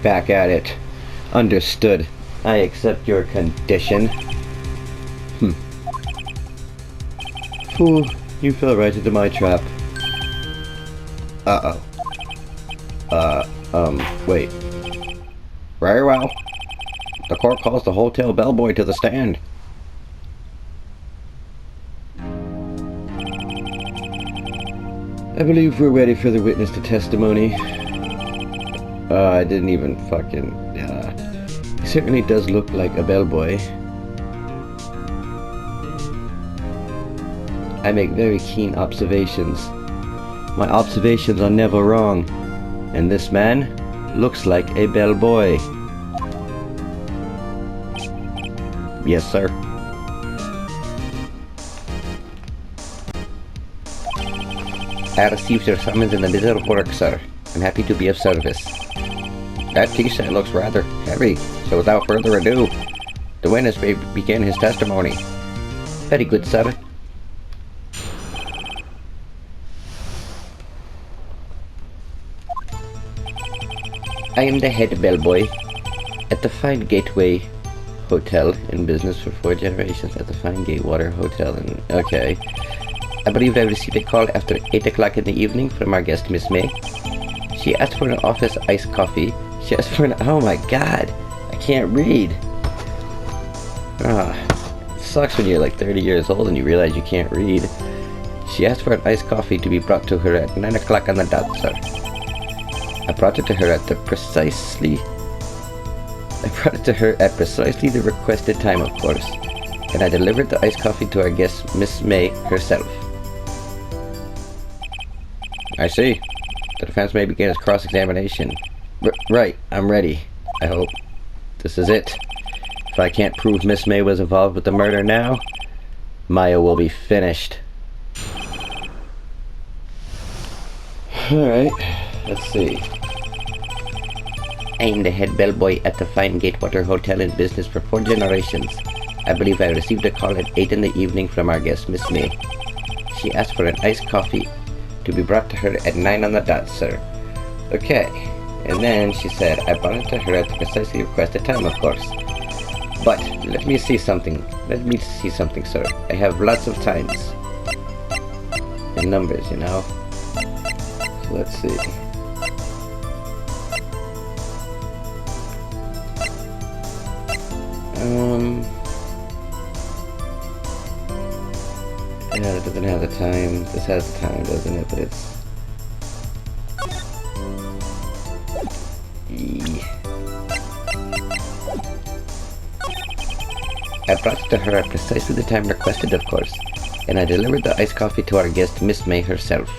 Back at it. Understood. I accept your condition. Fool, you fell right into my trap. Uh-oh. Wait. Very well. The court calls the hotel bellboy to the stand. I believe we're ready for the witness to testimony. I didn't even fucking... he certainly does look like a bellboy. I make very keen observations. My observations are never wrong. And this man looks like a bellboy. Yes, sir. I received your summons in the middle of work, sir. I'm happy to be of service. That tea set looks rather heavy, so without further ado, the witness may begin his testimony. Very good, sir. I am the head bellboy at the Fine Gateway Hotel, in business for 4 generations at the Fine Gatewater Hotel. And okay, I believe I received a call after 8 o'clock in the evening from our guest, Miss May. She asked for an office iced coffee. She asked for an... Oh my god, I can't read. It sucks when you're like 30 years old and you realize you can't read. She asked for an iced coffee to be brought to her at 9 o'clock on the dot, sir. I brought it to her at precisely the requested time, of course. And I delivered the iced coffee to our guest, Miss May herself. I see. The defense may begin its cross-examination. Right, I'm ready. I hope. This is it. If I can't prove Miss May was involved with the murder now, Maya will be finished. Alright, let's see. I am the head bellboy at the Fine Gatewater Hotel in business for 4 generations. I believe I received a call at 8 in the evening from our guest, Miss May. She asked for an iced coffee to be brought to her at 9 on the dot, sir. Okay, and then she said, I brought it to her at the precisely requested time, of course. But, let me see something. Sir. I have lots of times. And numbers, you know. So let's see. Yeah, it doesn't have the time. This has the time, doesn't it? But it's... I brought it to her at precisely the time requested, of course. And I delivered the iced coffee to our guest, Miss May herself.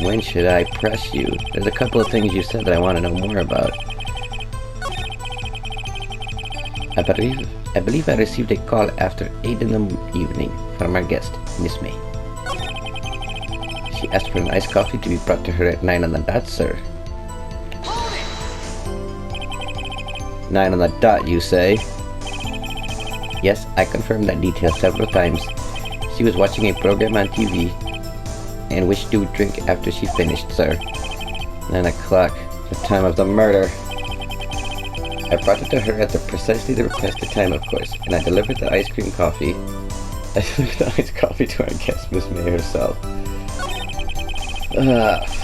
When should I press you? There's a couple of things you said that I want to know more about. I believe I received a call after 8 in the evening from our guest, Miss May. She asked for an iced coffee to be brought to her at 9 on the dot, sir. 9 on the dot, you say? Yes, I confirmed that detail several times. She was watching a program on TV and wished to drink after she finished, sir. 9 o'clock, the time of the murder. I brought it to her at precisely the requested time, of course, and I delivered the ice cream coffee. I delivered the iced coffee to our guest, Miss May herself.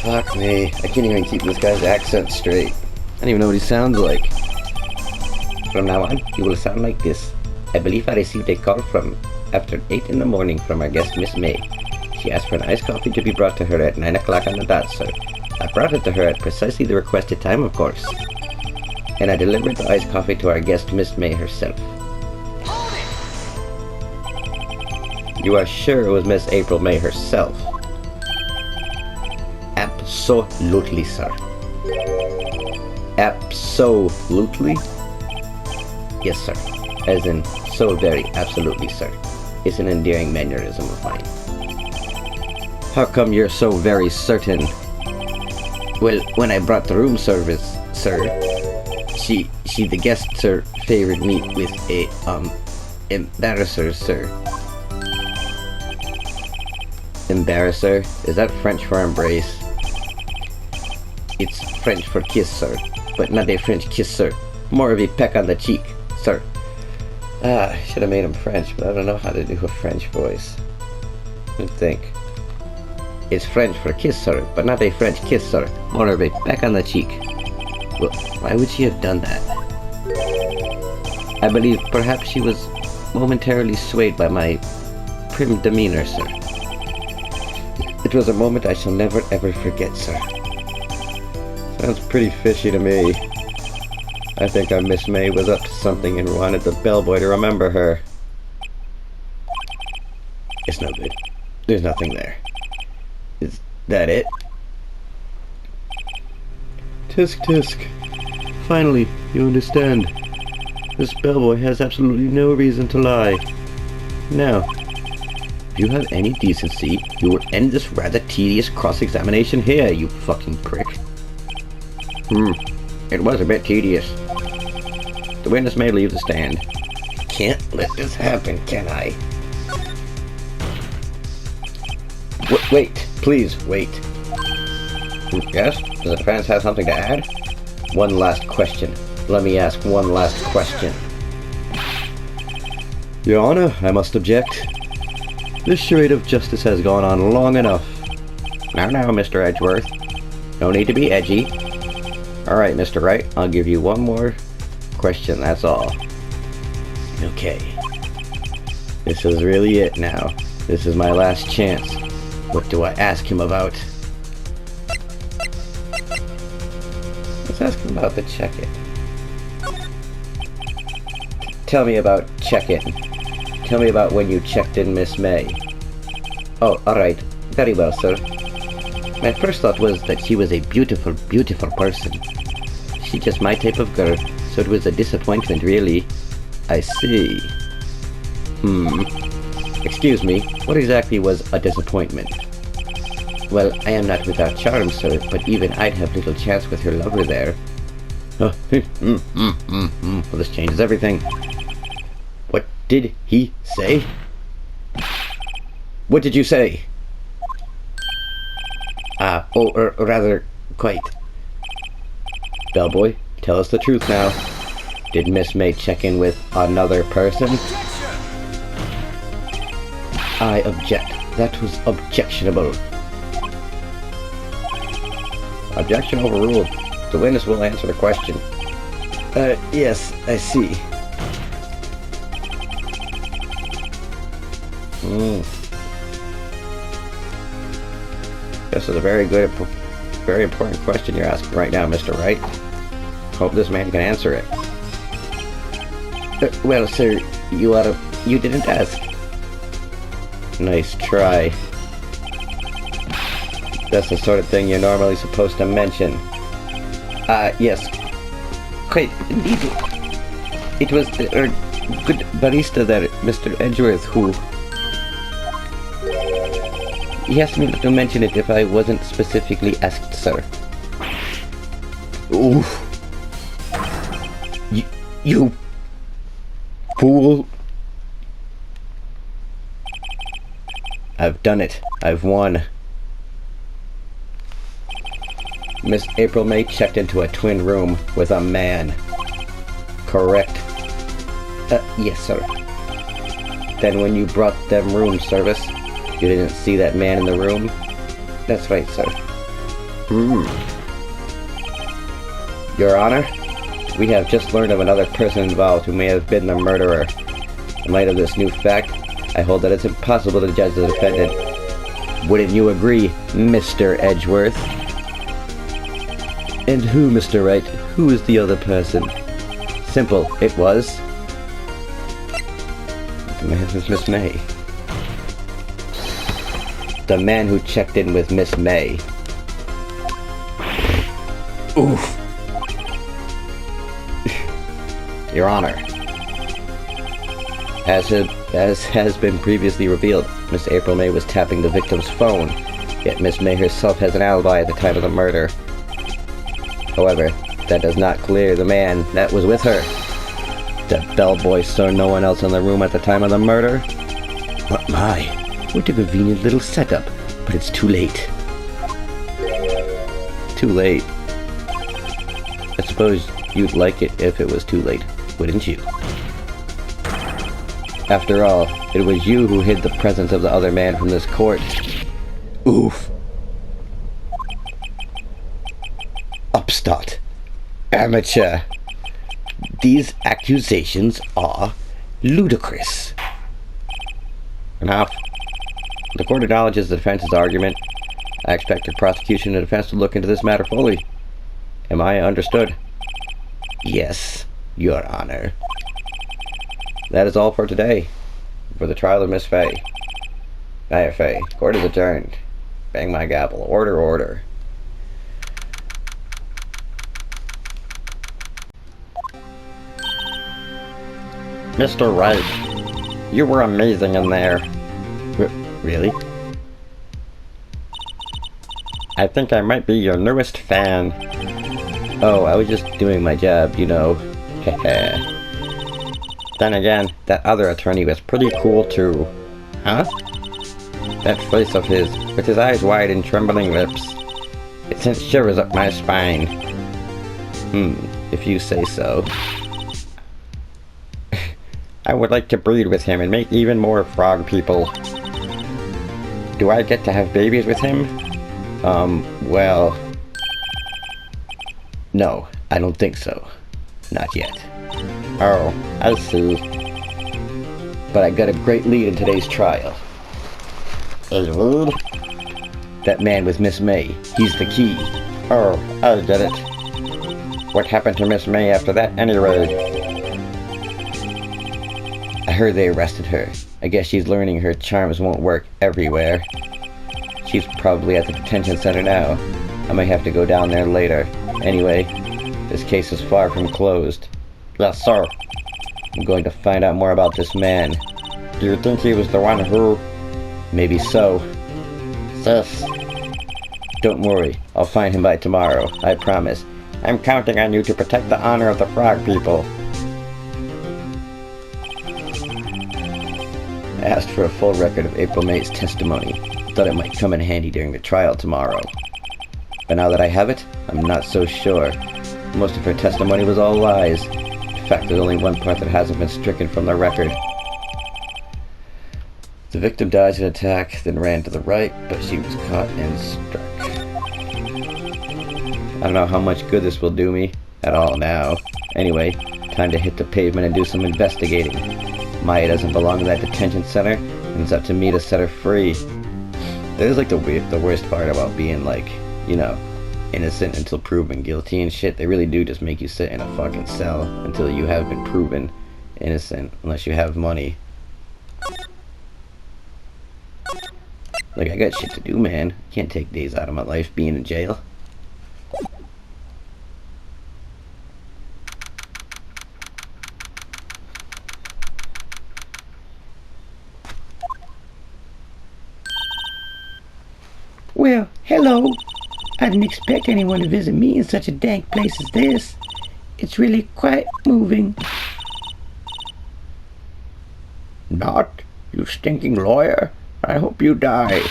Fuck me. I can't even keep this guy's accent straight. I don't even know what he sounds like. From now on, he will sound like this. I believe I received a call from after 8 in the morning from our guest, Miss May. She asked for an iced coffee to be brought to her at 9 o'clock on the dot, sir. I brought it to her at precisely the requested time, of course. And I delivered the iced coffee to our guest, Miss May herself. You are sure it was Miss April May herself? Absolutely, sir. Absolutely? Yes, sir. As in, so very absolutely, sir. It's an endearing mannerism of mine. How come you're so very certain? Well, when I brought the room service, sir, the guest, sir, favored me with a, embarrasser, sir. there, sir? Is that French for embrace? It's French for kiss, sir. But not a French kiss, sir. More of a peck on the cheek, sir. I should have made him French, but I don't know how to do a French voice. Let me think. It's French for kiss, sir, but not a French kiss, sir. More of a peck on the cheek. Well, why would she have done that? I believe perhaps she was momentarily swayed by my prim demeanor, sir. It was a moment I shall never ever forget, sir. Sounds pretty fishy to me. I think our Miss May was up to something and wanted the bellboy to remember her. It's no good. There's nothing there. Is that it? Tisk tisk. Finally, you understand. This bellboy has absolutely no reason to lie. Now, if you have any decency, you will end this rather tedious cross-examination here, you fucking prick. It was a bit tedious. The witness may leave the stand. Can't let this happen, can I? Wait, please, wait. Yes? Does the defense have something to add? One last question. Let me ask one last question. Your Honor, I must object. This charade of justice has gone on long enough. Now, Mr. Edgeworth. No need to be edgy. Alright, Mr. Wright, I'll give you one more question, that's all. Okay. This is really it now. This is my last chance. What do I ask him about? Let's ask him about the check-in. Tell me about check-in. Tell me about when you checked in Miss May. Oh, alright. Very well, sir. My first thought was that she was a beautiful, beautiful person. She's just my type of girl, so it was a disappointment, really. I see. Excuse me, what exactly was a disappointment? Well, I am not without charm, sir, but even I'd have little chance with her lover there. Well, this changes everything. What did he say? What did you say? Rather, quite. Bellboy, tell us the truth now. Did Miss May check in with another person? I object. That was objectionable. Objection overruled. The witness will answer the question. Yes, I see. This is a very good, very important question you're asking right now, Mr. Wright. Hope this man can answer it. Well, sir, you didn't ask. Nice try. That's the sort of thing you're normally supposed to mention. Yes. Quite indeed. It was our good barista there, Mr. Edgeworth, who... He asked me not to mention it if I wasn't specifically asked, sir. Oof. You fool. I've done it. I've won. Miss April May checked into a twin room with a man. Correct? Yes, sir. Then when you brought them room service, you didn't see that man in the room? That's right, sir. Your Honor, we have just learned of another person involved who may have been the murderer. In light of this new fact, I hold that it's impossible to judge the defendant. Wouldn't you agree, Mr. Edgeworth? And who, Mr. Wright? Who is the other person? Simple, it was... The man was Miss May. The man who checked in with Miss May. Oof. Your Honor. As has been previously revealed, Miss April May was tapping the victim's phone, yet Miss May herself has an alibi at the time of the murder. However, that does not clear the man that was with her. The bellboy saw no one else in the room at the time of the murder? What a convenient little setup. but it's too late. Too late. I suppose you'd like it if it was too late, wouldn't you? After all, it was you who hid the presence of the other man from this court. Oof. Upstart. Amateur. These accusations are ludicrous. Enough. The court acknowledges the defense's argument. I expect the prosecution and defense to look into this matter fully. Am I understood? Yes, Your Honor. That is all for today. For the trial of Miss Faye. Faye, court is adjourned. Bang my gavel. Order, order. Mr. Wright, you were amazing in there. Really? I think I might be your newest fan. Oh, I was just doing my job, you know. Then again, that other attorney was pretty cool too. Huh? That face of his, with his eyes wide and trembling lips. It sent shivers up my spine. If you say so. I would like to breed with him and make even more frog people. Do I get to have babies with him? Well... No, I don't think so. Not yet. Oh, I see. But I got a great lead in today's trial. A lead? That man was Miss May. He's the key. Oh, I get it. What happened to Miss May after that anyway? I heard they arrested her. I guess she's learning her charms won't work everywhere. She's probably at the detention center now. I might have to go down there later. Anyway, this case is far from closed. Yes, sir. I'm going to find out more about this man. Do you think he was the one who... Maybe so. Sis. Don't worry. I'll find him by tomorrow. I promise. I'm counting on you to protect the honor of the frog people. I asked for a full record of April May's testimony. Thought it might come in handy during the trial tomorrow. But now that I have it, I'm not so sure. Most of her testimony was all lies. In fact, there's only one part that hasn't been stricken from the record. The victim died in an attack, then ran to the right, but she was caught and struck. I don't know how much good this will do me at all now. Anyway, time to hit the pavement and do some investigating. Maya doesn't belong to that detention center, and it's up to me to set her free. That is like the worst part about being like, you know, innocent until proven guilty and shit. They really do just make you sit in a fucking cell until you have been proven innocent, unless you have money. Like, I got shit to do, man. Can't take days out of my life being in jail. Well, hello. I didn't expect anyone to visit me in such a dank place as this. It's really quite moving. Not, you stinking lawyer. I hope you die.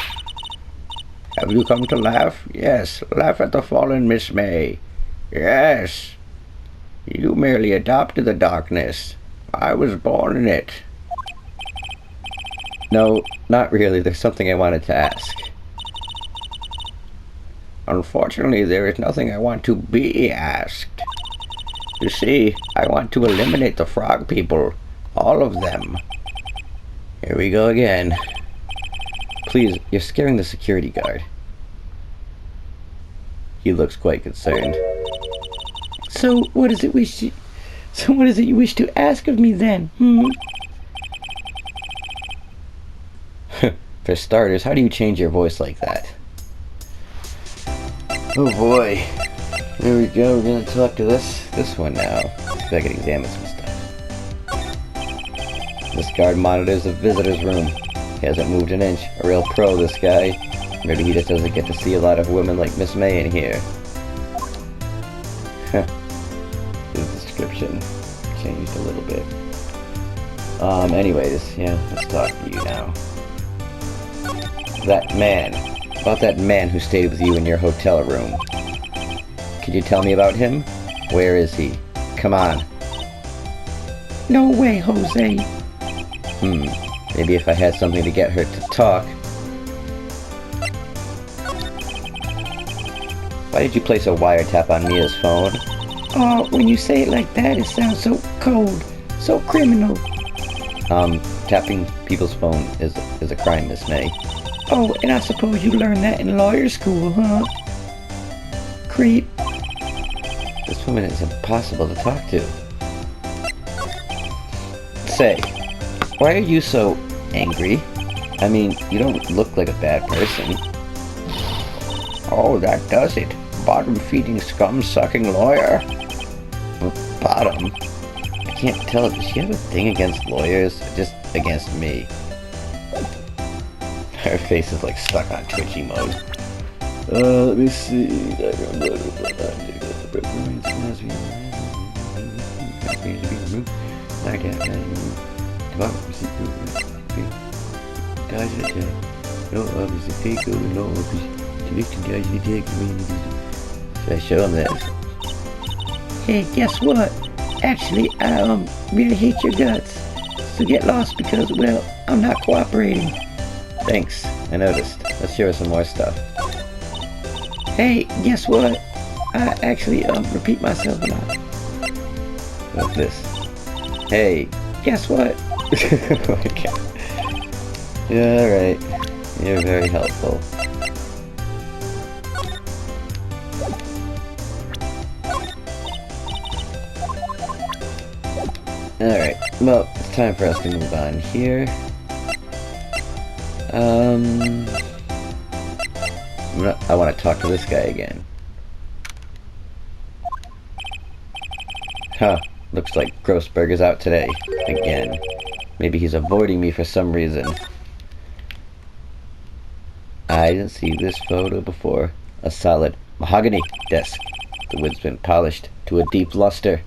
Have you come to laugh? Yes, laugh at the fallen Miss May. Yes. You merely adopted the darkness. I was born in it. No, not really. There's something I wanted to ask. Unfortunately, there is nothing I want to be asked. You see, I want to eliminate the frog people. All of them. Here we go again. Please, you're scaring the security guard. He looks quite concerned. So what is it you wish to ask of me then? For starters, how do you change your voice like that? Oh boy. Here we go, we're gonna talk to this one now. So I can examine some stuff. This guard monitors the visitor's room. He hasn't moved an inch. A real pro, this guy. Maybe he just doesn't get to see a lot of women like Miss May in here. His description changed a little bit. Anyways, yeah, let's talk to you now. That man. about that man who stayed with you in your hotel room? Could you tell me about him? Where is he? Come on. No way, Jose. Maybe if I had something to get her to talk. Why did you place a wiretap on Mia's phone? Oh, when you say it like that, it sounds so cold, so criminal. Tapping people's phone is a crime, Miss May. Oh, and I suppose you learned that in lawyer school, huh? Creep. This woman is impossible to talk to. Say, why are you so angry? I mean, you don't look like a bad person. Oh, that does it. Bottom-feeding, scum-sucking lawyer. Bottom? I can't tell. Does she have a thing against lawyers? Or just against me? Her face is like stuck on twitchy mode. Let me see. Should I show him this? Hey, guess what? Actually, I really hate your guts. So get lost because, well, I'm not cooperating. Thanks, I noticed. Let's hear some more stuff. Hey, guess what? I actually repeat myself a lot. What's this? Hey, guess what? oh my god. Yeah, alright. You're very helpful. Alright, well, it's time for us to move on here. I want to talk to this guy again. Huh, looks like Grossberg is out today. Again. Maybe he's avoiding me for some reason. I didn't see this photo before. A solid mahogany desk. The wood's been polished to a deep luster.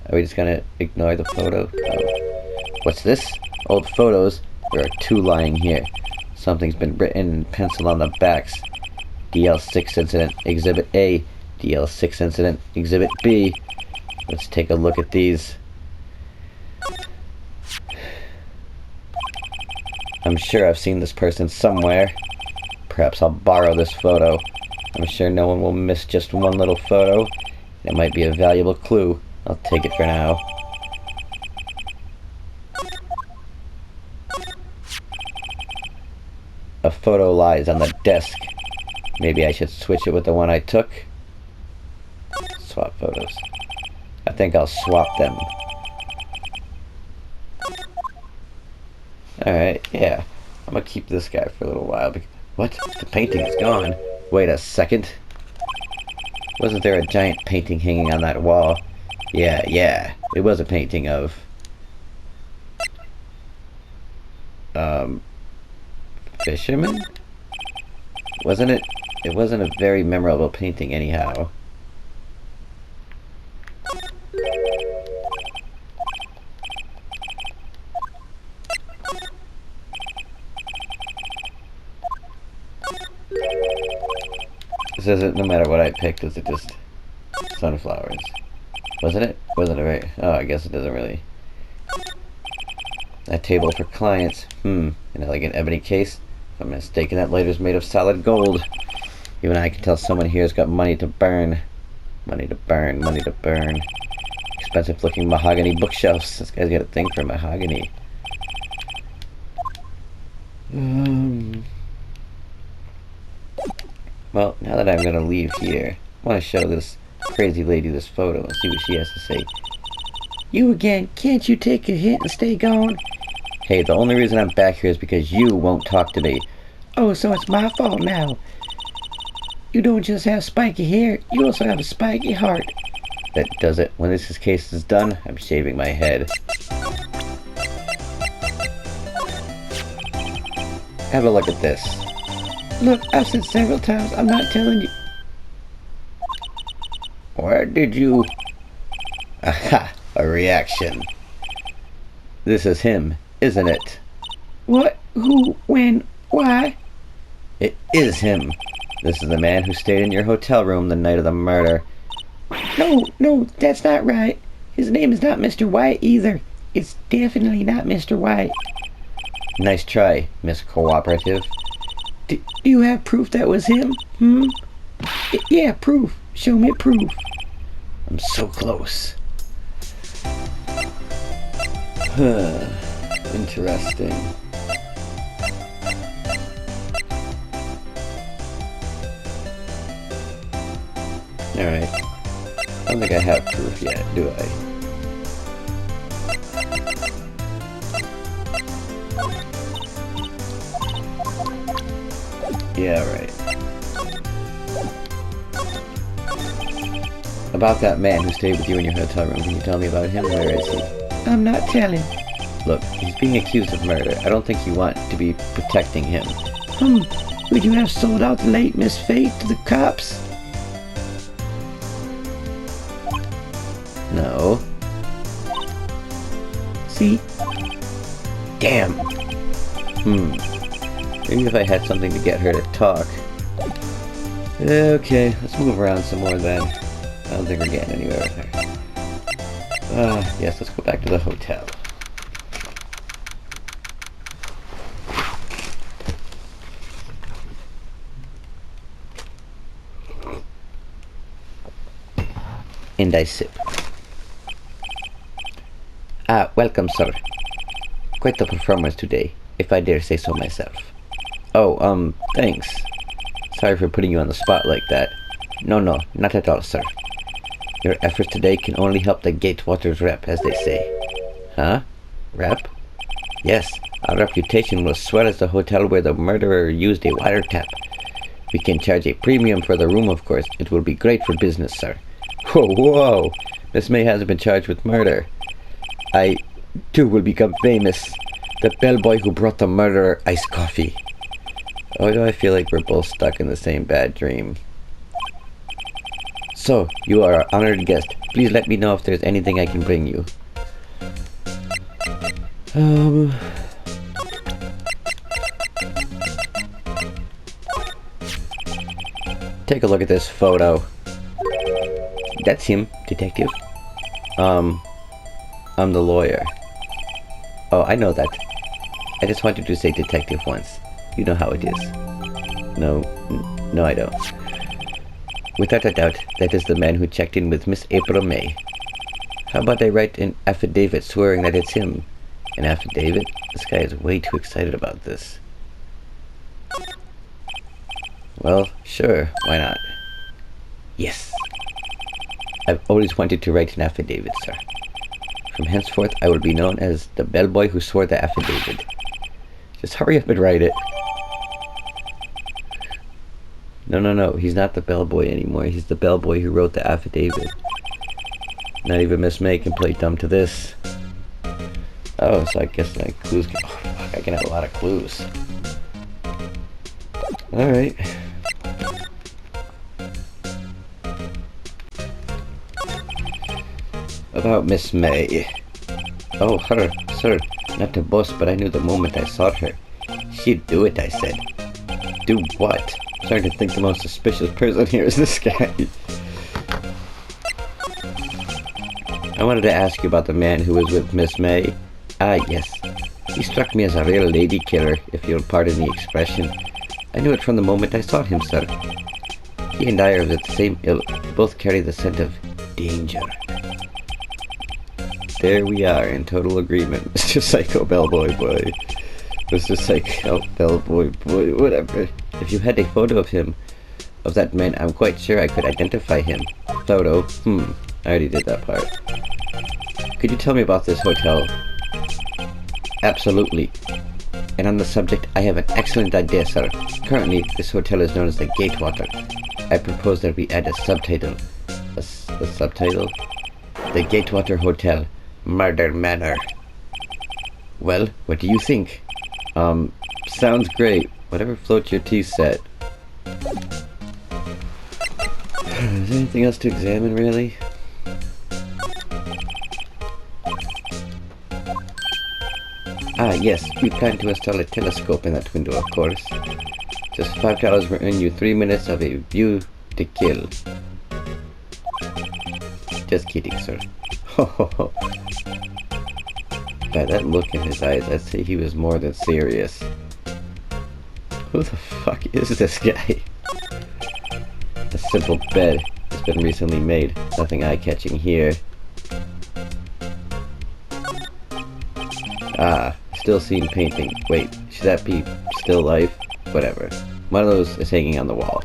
Are we just gonna ignore the photo? Oh. What's this? Old photos. There are two lying here. Something's been written in pencil on the backs. DL6 Incident Exhibit A. DL6 Incident Exhibit B. Let's take a look at these. I'm sure I've seen this person somewhere. Perhaps I'll borrow this photo. I'm sure no one will miss just one little photo. It might be a valuable clue. I'll take it for now. A photo lies on the desk. Maybe I should switch it with the one I took. Swap photos. I think I'll swap them. Alright, yeah. I'm gonna keep this guy for a little while. What? The painting is gone. Wait a second. Wasn't there a giant painting hanging on that wall? Yeah. It was a painting of... fisherman? Wasn't it? It wasn't a very memorable painting anyhow. It says it no matter what I picked, is it just sunflowers? Wasn't it? Wasn't it right? Oh, I guess it doesn't really. A table for clients. An elegant ebony case. If I'm mistaken, that later's made of solid gold. Even I can tell someone here's got money to burn. Money to burn, money to burn. Expensive looking mahogany bookshelves. This guy's got a thing for mahogany. Well, now that I'm gonna leave here, I want to show this crazy lady this photo and see what she has to say. You again, can't you take a hint and stay gone? Hey, the only reason I'm back here is because you won't talk to me. Oh, so it's my fault now. You don't just have spiky hair, you also have a spiky heart. That does it. When this case is done, I'm shaving my head. Have a look at this. Look, I've said several times, I'm not telling you. Where did you... Aha! A reaction. This is him, isn't it? What? Who? When? Why? It is him. This is the man who stayed in your hotel room the night of the murder. No, that's not right. His name is not Mr. White either. It's definitely not Mr. White. Nice try, Miss Cooperative. Do you have proof that was him? Yeah, proof. Show me proof. I'm so close. Interesting. Alright. I don't think I have proof yet, do I? Yeah, right. About that man who stayed with you in your hotel room, can you tell me about him? Where is he? I'm not telling. Look, he's being accused of murder. I don't think you want to be protecting him. Would you have sold out the late Miss Faith to the cops? No. See? Damn. Maybe if I had something to get her to talk. Okay, let's move around some more then. I don't think we're getting anywhere with her. Yes, let's go back to the hotel. And I sip. Welcome, sir. Quite the performance today, if I dare say so myself. Oh, thanks. Sorry for putting you on the spot like that. No, not at all, sir. Your efforts today can only help the Gatewaters rep, as they say. Huh? Rep? Yes, our reputation will swell as the hotel where the murderer used a wiretap. We can charge a premium for the room, of course. It will be great for business, sir. Whoa! Miss May hasn't been charged with murder. I, too, will become famous. The bellboy who brought the murderer iced coffee. Why do I feel like we're both stuck in the same bad dream? So, you are our honored guest. Please let me know if there's anything I can bring you. Take a look at this photo. That's him, detective. I'm the lawyer. Oh, I know that. I just wanted to say detective once. You know how it is. No, I don't. Without a doubt, that is the man who checked in with Miss April May. How about I write an affidavit swearing that it's him? An affidavit? This guy is way too excited about this. Well, sure, why not? Yes! I've always wanted to write an affidavit, sir. From henceforth, I will be known as the bellboy who swore the affidavit. Just hurry up and write it. No, he's not the bellboy anymore. He's the bellboy who wrote the affidavit. Not even Miss May can play dumb to this. Oh, so I guess my clues can... Oh, fuck, I can have a lot of clues. Alright. About Miss May. Oh, her, sir. Not to boast, but I knew the moment I saw her. She'd do it, I said. Do what? I'm starting to think the most suspicious person here is this guy. I wanted to ask you about the man who was with Miss May. Ah, yes. He struck me as a real lady killer, if you'll pardon the expression. I knew it from the moment I saw him, sir. He and I are of the same ilk. We both carry the scent of danger. There we are, in total agreement. Mr. Psycho Bellboy Boy. Mr. Psycho Bellboy Boy, whatever. If you had a photo of him, of that man, I'm quite sure I could identify him. Photo? I already did that part. Could you tell me about this hotel? Absolutely. And on the subject, I have an excellent idea, sir. Currently, this hotel is known as the Gatewater. I propose that we add a subtitle. A subtitle? The Gatewater Hotel, Murder Manor. Well, what do you think? Sounds great. Whatever floats your tea set. Is there anything else to examine, really? Ah, yes, we plan to install a telescope in that window, of course. Just $5 will earn you 3 minutes of a view to kill. Just kidding, sir. Ho ho ho. By that look in his eyes, I'd say he was more than serious. Who the fuck is this guy? A simple bed has been recently made. Nothing eye-catching here. Ah, still seen painting. Wait, should that be still life? Whatever. One of those is hanging on the wall.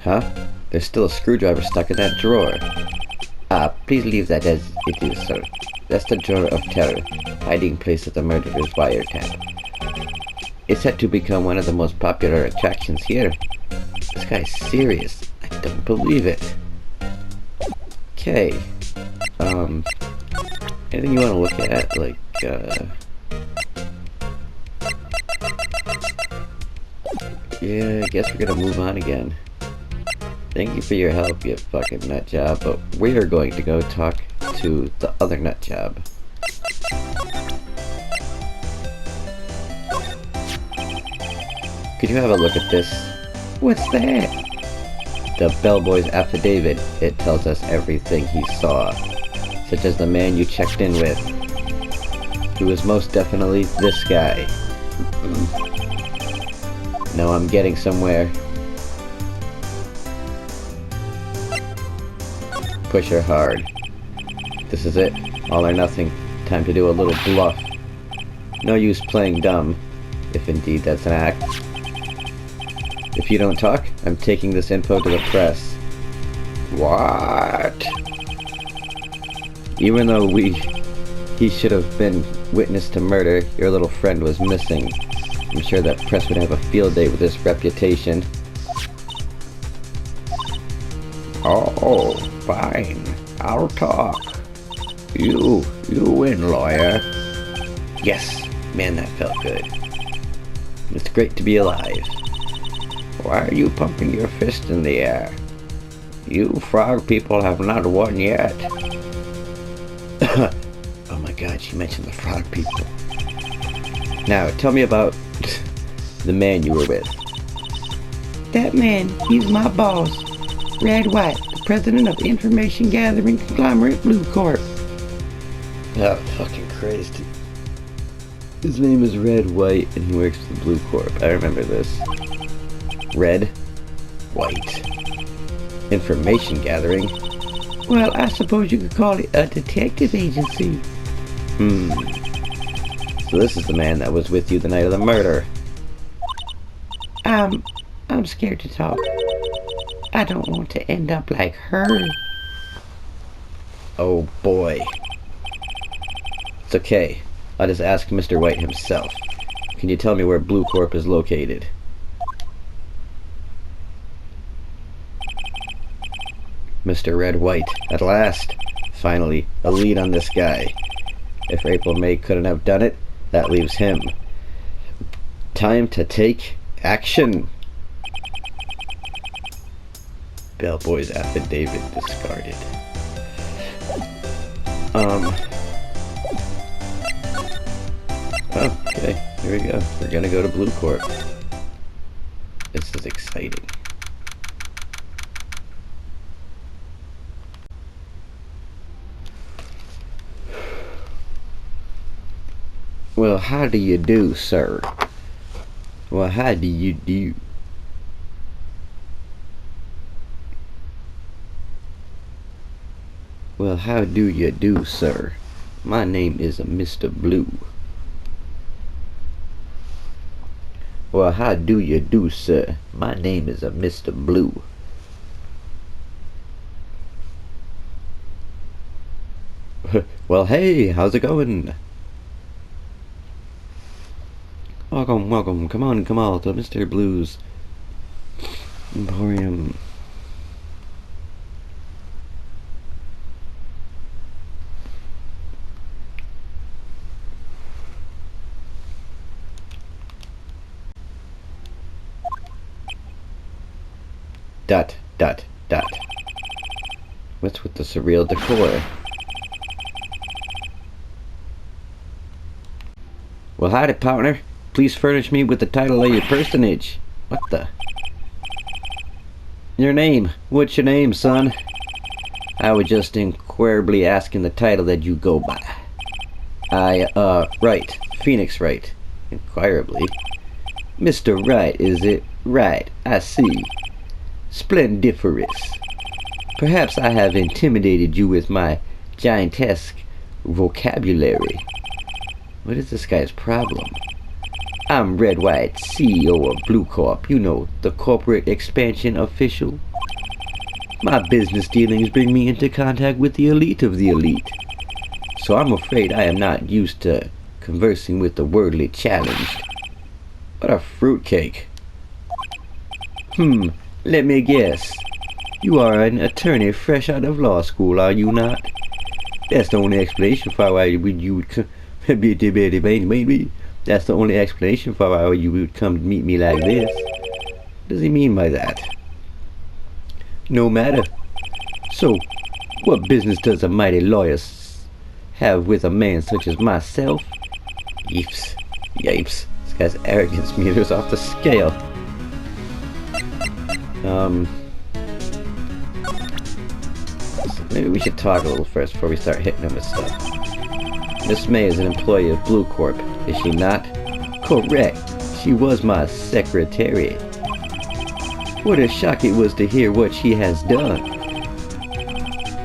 Huh? There's still a screwdriver stuck in that drawer. Ah, please leave that as it is, sir. That's the drawer of terror, hiding place of the murderer's wiretap. It's set to become one of the most popular attractions here. This guy's serious. I don't believe it. Okay. Anything you want to look at? Like, yeah, I guess we're gonna move on again. Thank you for your help, you fucking nutjob, but we are going to go talk to the other nutjob. Could you have a look at this? What's that? The bellboy's affidavit. It tells us everything he saw, such as the man you checked in with, who was most definitely this guy. Now I'm getting somewhere. Push her hard. This is it. All or nothing. Time to do a little bluff. No use playing dumb, if indeed that's an act. If you don't talk, I'm taking this info to the press. What? Even though he should have been witness to murder, your little friend was missing. I'm sure that press would have a field day with this reputation. Oh, fine. I'll talk. You win, lawyer. Yes, man, that felt good. It's great to be alive. Why are you pumping your fist in the air? You frog people have not won yet. Oh my god, she mentioned the frog people. Now, tell me about the man you were with. That man, he's my boss. Red White, the president of information gathering conglomerate Blue Corp. Oh, fucking Christ. His name is Red White and he works for the Blue Corp. I remember this. Red, White. Information gathering? Well, I suppose you could call it a detective agency. So this is the man that was with you the night of the murder. I'm scared to talk. I don't want to end up like her. Oh boy. It's okay. I'll just ask Mr. White himself. Can you tell me where Blue Corp is located? Mr. Red White, at last. Finally, a lead on this guy. If April May couldn't have done it, that leaves him. Time to take action. Bellboy's affidavit discarded. Okay, here we go. We're gonna go to Blue Corp. This is exciting. Well, how do you do, sir? Well, how do you do? Well, how do you do, sir? My name is Mr. Blue. Well, how do you do, sir? My name is Mr. Blue. Well, hey, how's it going? Welcome, welcome. Come on to Mr. Blue's Emporium. Dot, dot, dot. What's with the surreal decor? Well, howdy, partner. Please furnish me with the title of your personage. What the? Your name. What's your name, son? I was just inquirably asking the title that you go by. Wright. Phoenix Wright. Inquirably. Mr. Wright, is it? Right, I see. Splendiferous. Perhaps I have intimidated you with my giantesque vocabulary. What is this guy's problem? I'm Red White, CEO of Blue Corp, you know, the corporate expansion official. My business dealings bring me into contact with the elite of the elite. So I'm afraid I am not used to conversing with the worldly challenged. What a fruitcake. Let me guess. You are an attorney fresh out of law school, are you not? That's the only explanation for why you would come. That's the only explanation for why you would come meet me like this. What does he mean by that? No matter. So, what business does a mighty lawyer have with a man such as myself? Yipes. Yipes. This guy's arrogance meter's off the scale. Maybe we should talk a little first before we start hitting him with stuff. Miss May is an employee of Blue Corp, is she not? Correct. She was my secretary. What a shock it was to hear what she has done.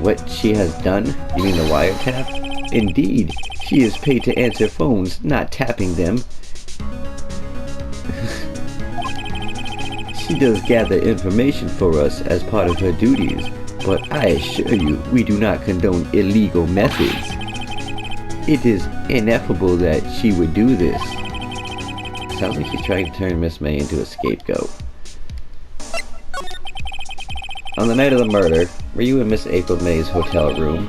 What she has done? You mean the wiretap? Indeed. She is paid to answer phones, not tapping them. She does gather information for us as part of her duties, but I assure you, we do not condone illegal methods. It is ineffable that she would do this. Sounds like he's trying to turn Miss May into a scapegoat. On the night of the murder, were you in Miss April May's hotel room?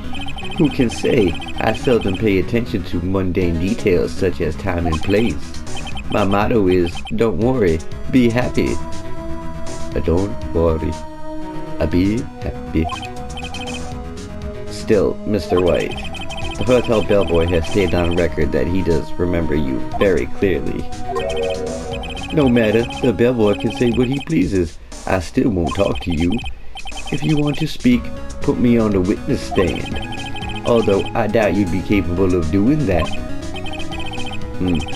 Who can say? I seldom pay attention to mundane details such as time and place. My motto is, don't worry, be happy. Don't worry, be happy. Still, Mr. White, the hotel bellboy has stated on record that he does remember you very clearly. No matter, the bellboy can say what he pleases. I still won't talk to you. If you want to speak, put me on the witness stand. Although I doubt you'd be capable of doing that.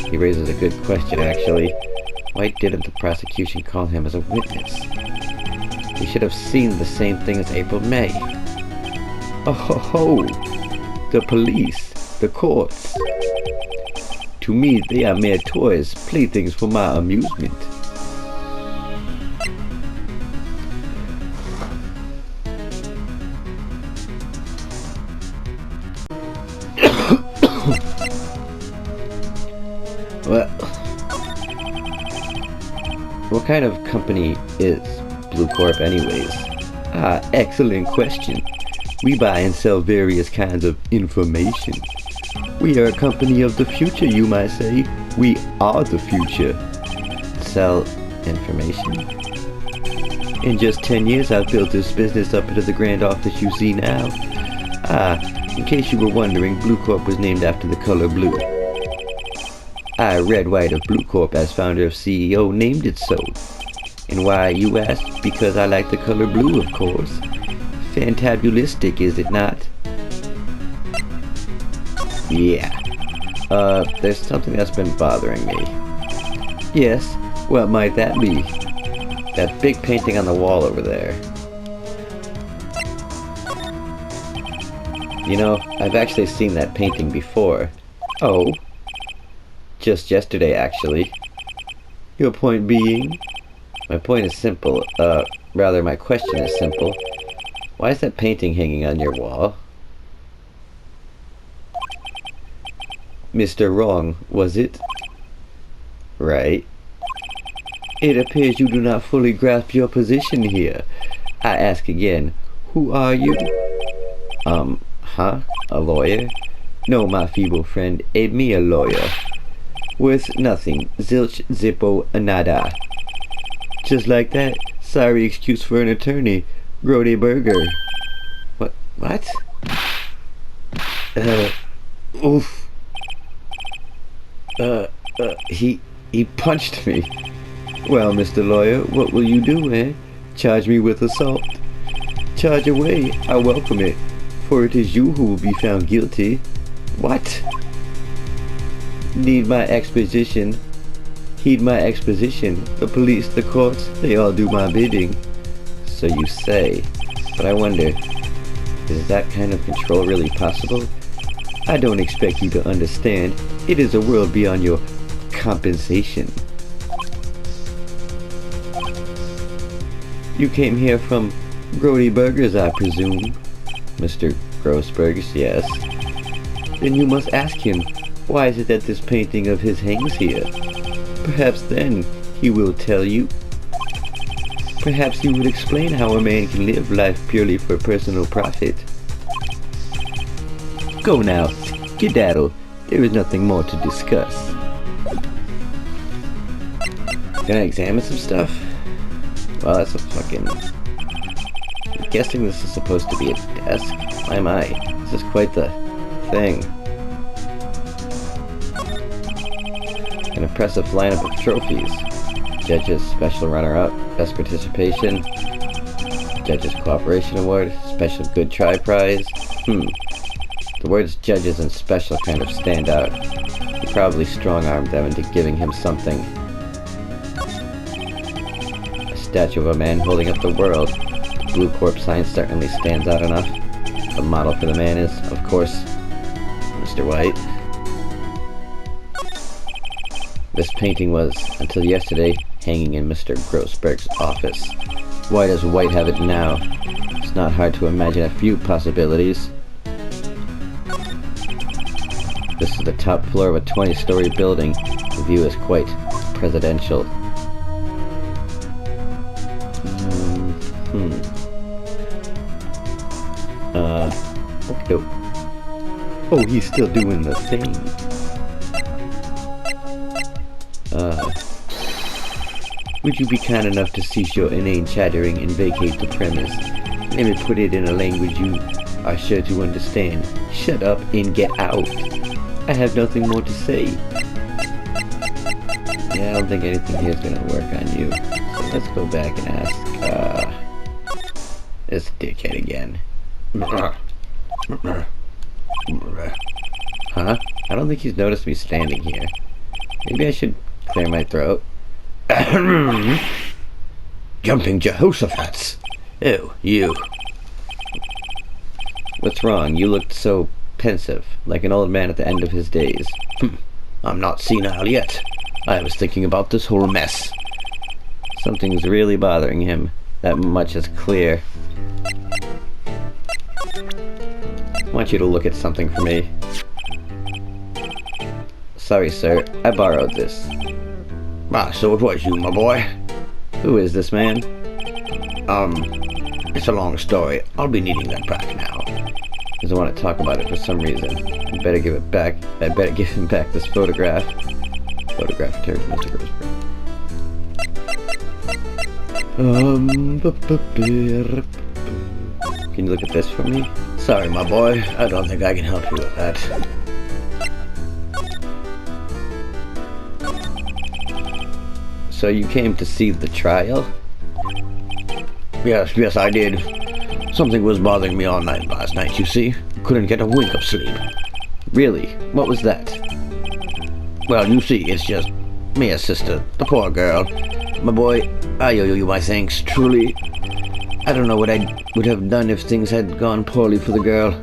He raises a good question, actually. Why didn't the prosecution call him as a witness? He should have seen the same thing as April May. Oh ho ho! The police, the courts. To me, they are mere toys, playthings for my amusement. Well, what kind of company is Blue Corp anyways? Ah, excellent question. We buy and sell various kinds of information. We are a company of the future, you might say. We are the future. Sell information? In just 10 years, I've built this business up into the grand office you see now. Ah, in case you were wondering, Blue Corp was named after the color blue. I, Red White of Blue Corp, as founder of CEO, named it so. And why, you ask? Because I like the color blue, of course. Fantabulistic, is it not? Yeah. There's something that's been bothering me. Yes, what might that be? That big painting on the wall over there. You know, I've actually seen that painting before. Oh? Just yesterday, actually. Your point being? My point is simple. Rather, my question is simple. Why is that painting hanging on your wall? Mr. Wrong, was it? Right. It appears you do not fully grasp your position here. I ask again, who are you? A lawyer? No, my feeble friend, a mere lawyer. Worth nothing. Zilch, zippo, nada. Just like that. Sorry excuse for an attorney. Grody burger. What? Oof. He punched me. Well, Mr. Lawyer, what will you do, eh? Charge me with assault? Charge away, I welcome it, for it is you who will be found guilty. What? Need my exposition? Heed my exposition. The police, the courts, they all do my bidding. So you say. But I wonder, is that kind of control really possible? I don't expect you to understand. It is a world beyond your compensation. You came here from Brody Burgers, I presume. Mr. Grossberg's, yes. Then you must ask him, why is it that this painting of his hangs here? Perhaps then he will tell you. Perhaps he would explain how a man can live life purely for personal profit. Go now, skedaddle. There is nothing more to discuss. Can I examine some stuff? Well, that's a fucking... I'm guessing this is supposed to be a desk. Why am I? This is quite the thing. An impressive lineup of trophies. Judges Special Runner-Up, Best Participation, Judges Cooperation Award, Special Good Try Prize. The words Judges and Special kind of stand out. He probably strong-armed them into giving him something. A statue of a man holding up the world. The Blue Corp sign certainly stands out enough. The model for the man is, of course, Mr. White. This painting was, until yesterday, hanging in Mr. Grossberg's office. Why does White have it now? It's not hard to imagine a few possibilities. This is the top floor of a 20-story building. The view is quite presidential. Okay. Oh, he's still doing the thing. Would you be kind enough to cease your inane chattering and vacate the premise? Let me put it in a language you are sure to understand. Shut up and get out. I have nothing more to say. Yeah, I don't think anything here is gonna work on you. So let's go back and ask, this dickhead again. Huh? I don't think he's noticed me standing here. Maybe I should clear my throat. Jumping Jehoshaphat's. Oh, you. What's wrong? You looked so pensive, like an old man at the end of his days. I'm not senile yet. I was thinking about this whole mess. Something's really bothering him. That much is clear. I want you to look at something for me. Sorry, sir. I borrowed this. So it was you, my boy. Who is this man? It's a long story. I'll be needing that back now. Doesn't want to talk about it for some reason. I better give it back. I better give him back this photograph. Photograph returned to Mr. Grossberg. Can you look at this for me? Sorry, my boy. I don't think I can help you with that. So you came to see the trial? Yes, I did. Something was bothering me all night last night, you see. Couldn't get a wink of sleep. Really? What was that? Well, you see, it's just me, sister, the poor girl. My boy, I owe you my thanks, truly. I don't know what I would have done if things had gone poorly for the girl.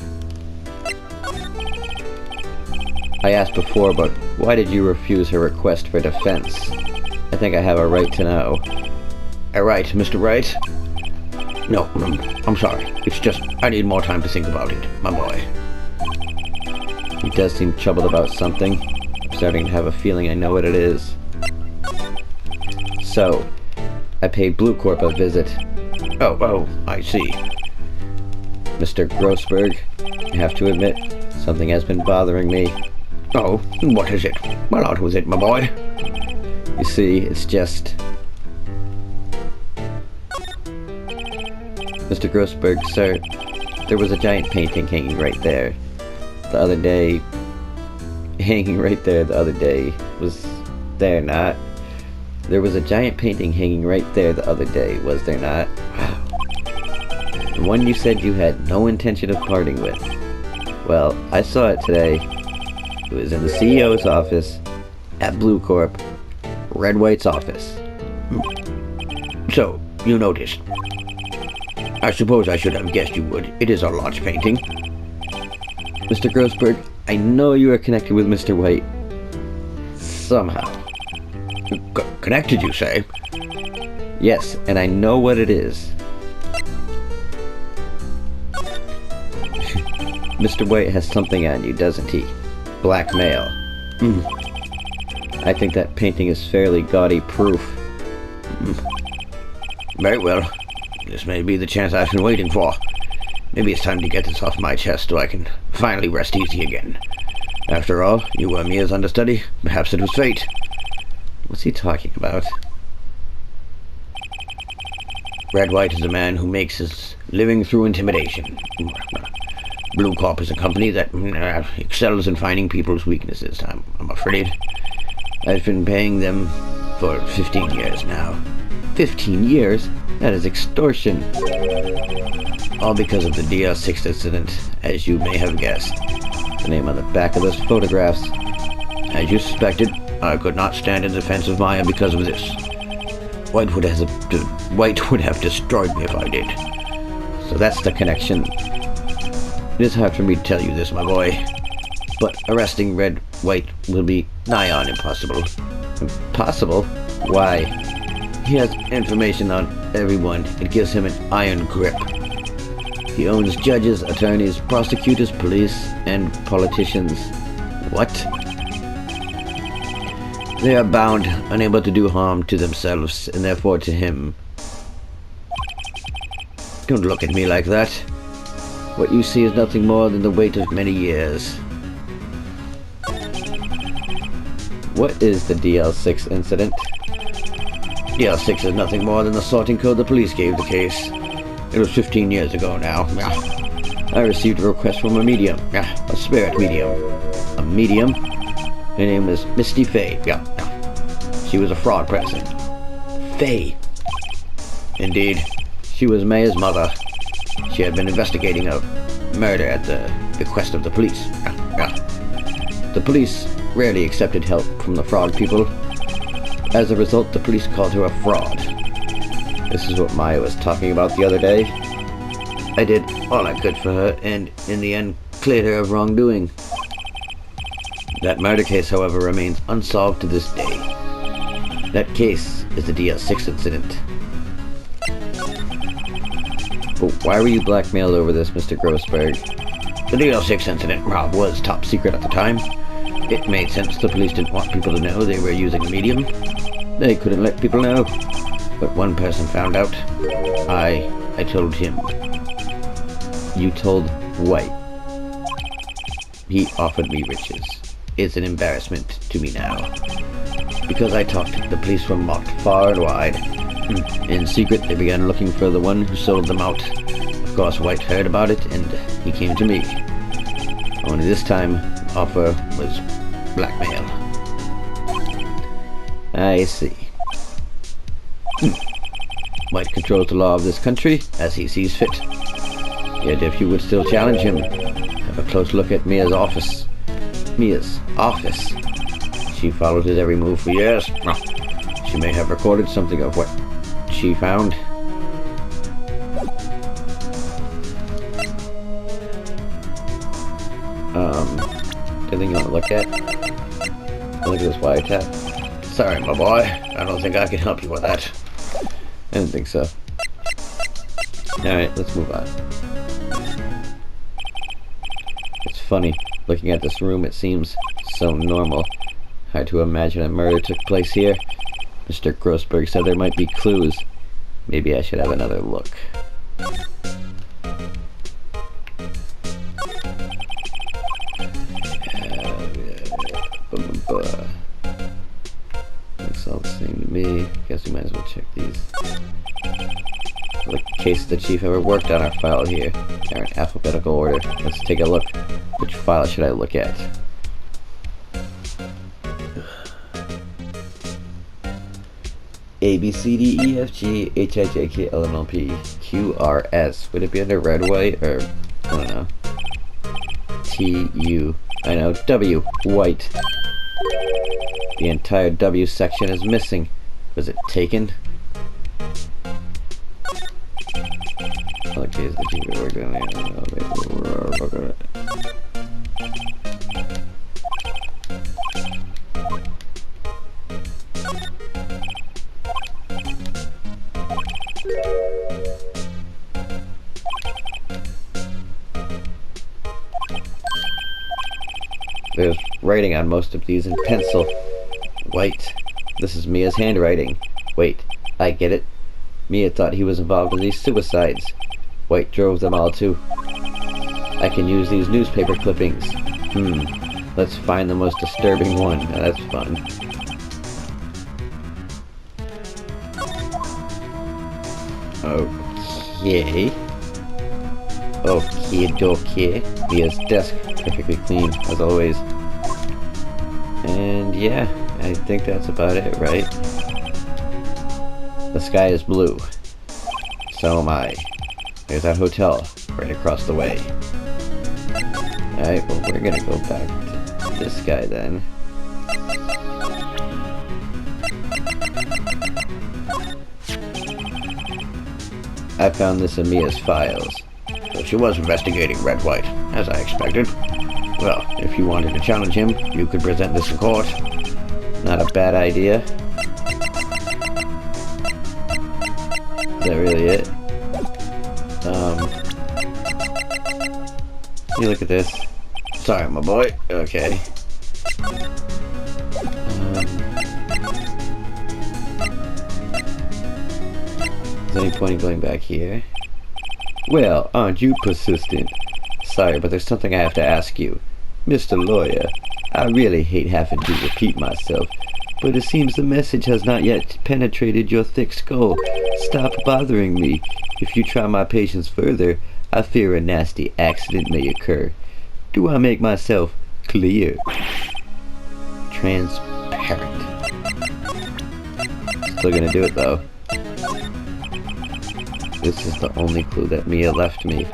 I asked before, but why did you refuse her request for defense? I think I have a right to know. A right, Mr. Wright? No, I'm sorry. It's just, I need more time to think about it, my boy. He does seem troubled about something. I'm starting to have a feeling I know what it is. So, I paid Blue Corp a visit. Oh, I see. Mr. Grossberg, I have to admit, something has been bothering me. Oh, what is it? Well, out with it, my boy. You see, it's just... Mr. Grossberg, sir, there was a giant painting hanging right there. The other day... Hanging right there the other day was They're not. There was a giant painting hanging right there the other day, was there not? Wow. The one you said you had no intention of parting with. Well, I saw it today. It was in the CEO's office at Blue Corp, Red White's office. So, you noticed. I suppose I should have guessed you would. It is a large painting. Mr. Grossberg, I know you are connected with Mr. White. Somehow. Connected, you say? Yes, and I know what it is. Mr. White has something on you, doesn't he? Blackmail. I think that painting is fairly gaudy proof. Very well. This may be the chance I've been waiting for. Maybe it's time to get this off my chest so I can finally rest easy again. After all, you were Mia's understudy. Perhaps it was fate. What's he talking about? Red White is a man who makes his living through intimidation. Blue Corp is a company that excels in finding people's weaknesses, I'm afraid. I've been paying them for 15 years now. 15 years? That is extortion. All because of the DL6 incident, as you may have guessed. The name on the back of those photographs. As you suspected, I could not stand in defense of Maya because of this. White would have destroyed me if I did. So that's the connection. It is hard for me to tell you this, my boy, but arresting Red White will be nigh on impossible. Impossible? Why? He has information on everyone. It gives him an iron grip. He owns judges, attorneys, prosecutors, police, and politicians. What? They are bound, unable to do harm to themselves, and therefore to him. Don't look at me like that. What you see is nothing more than the weight of many years. What is the DL6 incident? DL6 is nothing more than the sorting code the police gave the case. It was 15 years ago now. I received a request from a medium. A spirit medium. A medium? Her name was Misty Faye. She was a fraud person. Faye? Indeed. She was Maya's mother. She had been investigating a murder at the bequest of the police. The police rarely accepted help from the fraud people. As a result, the police called her a fraud. This is what Maya was talking about the other day. I did all I could for her, and in the end, cleared her of wrongdoing. That murder case, however, remains unsolved to this day. That case is the DL6 incident. But why were you blackmailed over this, Mr. Grossberg? The DL6 incident, Rob, was top secret at the time. It made sense. The police didn't want people to know they were using a medium. They couldn't let people know. But one person found out. I told him. You told White? He offered me riches. It's an embarrassment to me now. Because I talked, the police were mocked far and wide. In secret, they began looking for the one who sold them out. Of course, White heard about it, and he came to me. Only this time, the offer was blackmail. I see. White controls the law of this country as he sees fit. Yet if you would still challenge him, have a close look at Mia's office. Mia's office? She followed his every move for years. She may have recorded something of what she found. Anything you want to look at? Look at this wiretap. Sorry, my boy. I don't think I can help you with that. I didn't think so. Alright, let's move on. It's funny. Looking at this room, it seems so normal. Hard to imagine a murder took place here. Mr. Grossberg said there might be clues. Maybe I should have another look. Looks all the same to me. Guess we might as well check these. The case the chief ever worked on our file here. They're in alphabetical order. Let's take a look. Which file should I look at? A, B, C, D, E, F, G, H, I, J, K, L, M, N, P, Q, R, S. Would it be under red, white, or, I don't know. T, U, I know, W, white. The entire W section is missing. Was it taken? Okay, is the G word down there? There's writing on most of these in pencil. White. This is Mia's handwriting. Wait, I get it. Mia thought he was involved in these suicides. White drove them all too. I can use these newspaper clippings. Let's find the most disturbing one. Now that's fun. Okay. Okay. Mia's desk, perfectly clean, as always. And yeah, I think that's about it, right? The sky is blue. So am I. There's that hotel right across the way. Alright, well, we're gonna go back to this guy then. I found this in Mia's files. So she was investigating Red White, as I expected. Well, if you wanted to challenge him, you could present this in court. Not a bad idea. Is that really it? You look at this. Sorry, my boy. Okay. Is there any point in going back here? Well, aren't you persistent? Sorry, but there's something I have to ask you. Mr. Lawyer, I really hate having to repeat myself, but it seems the message has not yet penetrated your thick skull. Stop bothering me. If you try my patience further, I fear a nasty accident may occur. Do I make myself clear? Transparent. Still gonna do it though. This is the only clue that Mia left me.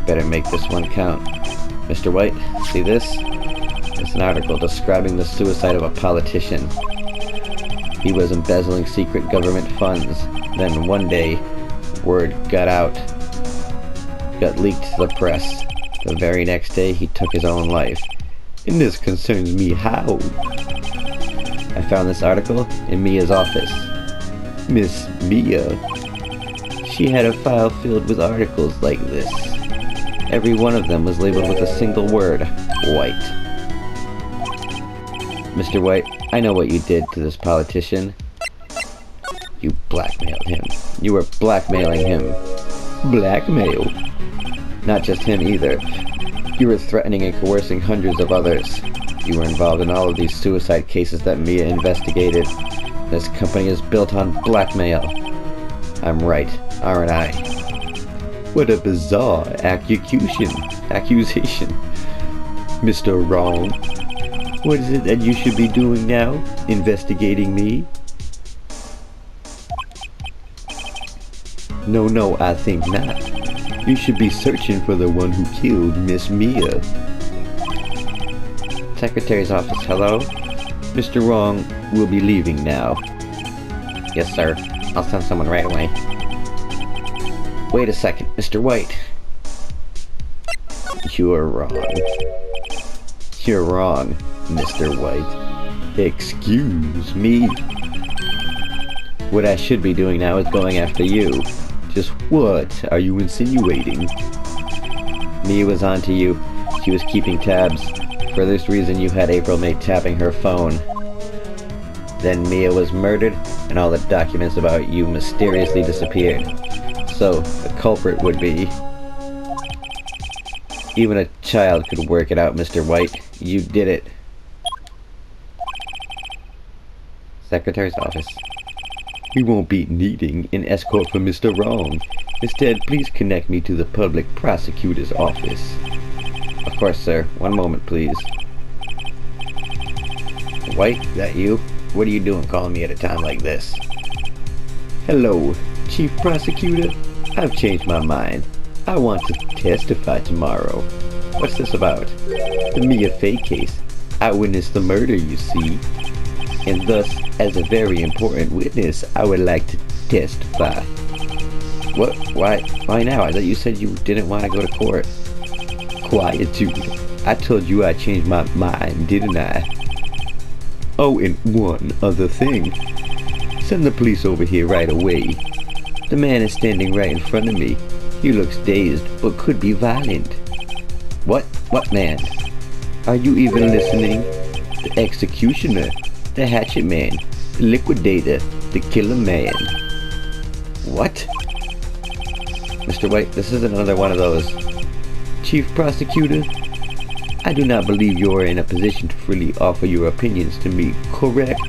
Better make this one count. Mr. White, see this? It's an article describing the suicide of a politician. He was embezzling secret government funds. Then one day, word got out. Got leaked to the press. The very next day, he took his own life. And this concerns me how? I found this article in Mia's office. Miss Mia? She had a file filled with articles like this. Every one of them was labeled with a single word, White. Mr. White, I know what you did to this politician. You blackmailed him. You were blackmailing him. Blackmail? Not just him either. You were threatening and coercing hundreds of others. You were involved in all of these suicide cases that Mia investigated. This company is built on blackmail. I'm right, aren't I? What a bizarre accusation. Mr. Wrong. What is it that you should be doing now? Investigating me? No, I think not. You should be searching for the one who killed Miss Mia. Secretary's office, hello? Mr. Wrong will be leaving now. Yes, sir. I'll send someone right away. Wait a second, Mr. White. You're wrong. You're wrong, Mr. White. Excuse me. What I should be doing now is going after you. Just what are you insinuating? Mia was onto you. She was keeping tabs. For this reason, you had April May tapping her phone. Then Mia was murdered, and all the documents about you mysteriously disappeared. So, the culprit would be... Even a child could work it out, Mr. White. You did it. Secretary's office. We won't be needing an escort for Mr. Wrong. Instead, please connect me to the public prosecutor's office. Of course, sir. One moment, please. White, that you? What are you doing calling me at a time like this? Hello, Chief Prosecutor. I've changed my mind. I want to testify tomorrow. What's this about? The Mia Fey case. I witnessed the murder, you see. And thus, as a very important witness, I would like to testify. What? Why now? I thought you said you didn't want to go to court. Quietude. I told you I changed my mind, didn't I? Oh, and one other thing. Send the police over here right away. The man is standing right in front of me. He looks dazed, but could be violent. What? What man? Are you even listening? The executioner, the hatchet man, the liquidator, the killer man. What? Mr. White, this isn't another one of those. Chief Prosecutor, I do not believe you are in a position to freely offer your opinions to me, correct?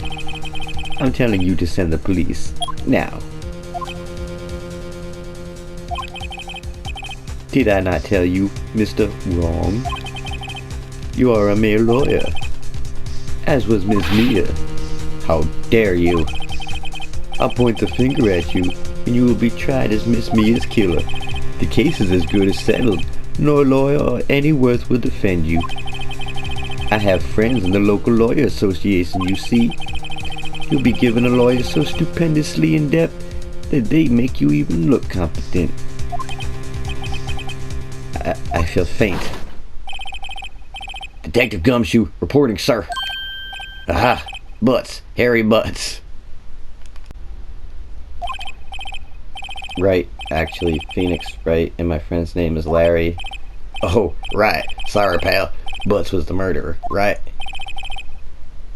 I'm telling you to send the police. Now. Did I not tell you, Mr. Wrong? You are a mere lawyer, as was Miss Mia. How dare you? I'll point the finger at you, and you will be tried as Miss Mia's killer. The case is as good as settled. No lawyer or any worth will defend you. I have friends in the local lawyer association, you see. You'll be given a lawyer so stupendously in depth that they make you even look competent. I feel faint. Detective Gumshoe reporting, sir. Aha! Butts. Hairy Butts. Right, actually, Phoenix, right, and my friend's name is Larry. Oh, right. Sorry, pal. Butts was the murderer, right?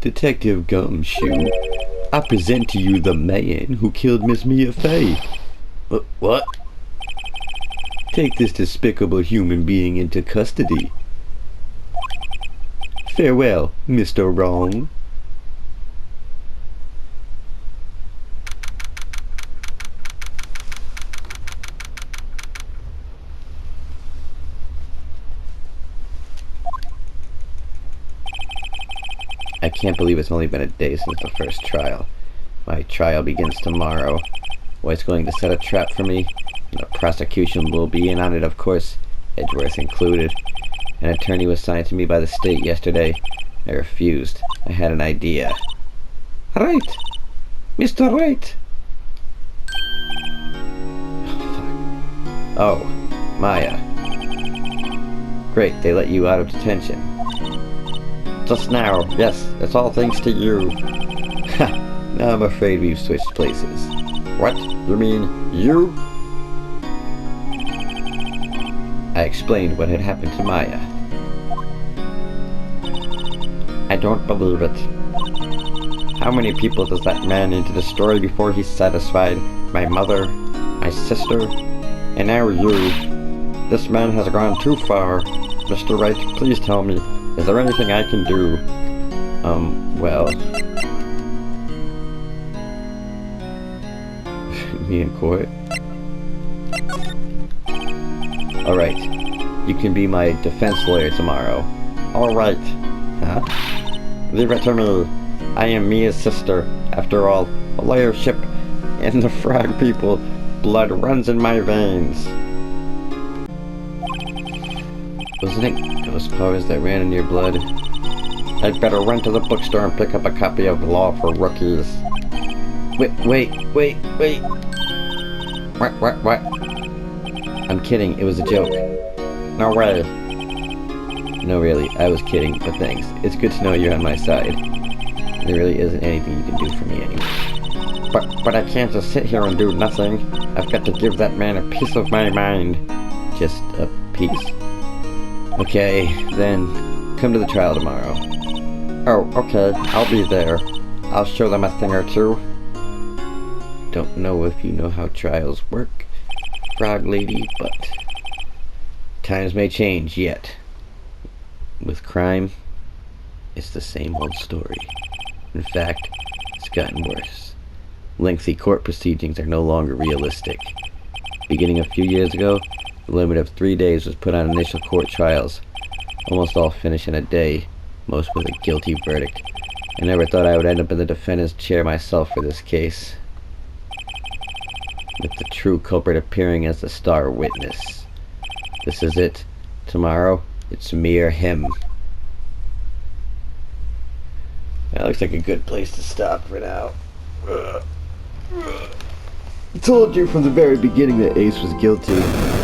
Detective Gumshoe, I present to you the man who killed Miss Mia Fey. What? Take this despicable human being into custody. Farewell, Mr. Wrong. I can't believe it's only been a day since the first trial. My trial begins tomorrow. White's going to set a trap for me. The prosecution will be in on it, of course, Edgeworth included. An attorney was signed to me by the state yesterday. I refused. I had an idea. Right. Mr. Right. Oh, Maya. Great, they let you out of detention. Just now, yes, it's all thanks to you. Ha! Now I'm afraid we've switched places. What? You mean you? I explained what had happened to Maya. I don't believe it. How many people does that man need to destroy before he's satisfied? My mother, my sister, and now you. This man has gone too far. Mr. Wright, please tell me, is there anything I can do? Well... me in court? Alright, you can be my defense lawyer tomorrow. Alright. Huh? Leave it to me. I am Mia's sister. After all, the lawyership and the frog people, blood runs in my veins. Wasn't it ghost powers that ran in your blood? I'd better run to the bookstore and pick up a copy of Law for Rookies. Wait. What? I'm kidding, it was a joke. No way. No, really, I was kidding, but thanks. It's good to know you're on my side. There really isn't anything you can do for me anymore. But I can't just sit here and do nothing. I've got to give that man a piece of my mind. Just a piece? Okay, then come to the trial tomorrow. Oh, okay, I'll be there. I'll show them a thing or two. Don't know if you know how trials work, Frog Lady, but times may change yet. With crime, it's the same old story. In fact, it's gotten worse. Lengthy court proceedings are no longer realistic. Beginning a few years ago, the limit of 3 days was put on initial court trials. Almost all finish in a day, most with a guilty verdict. I never thought I would end up in the defendant's chair myself for this case. with the true culprit appearing as the star witness. This is it. Tomorrow, it's me or him. That looks like a good place to stop for now. I told you from the very beginning that Ace was guilty.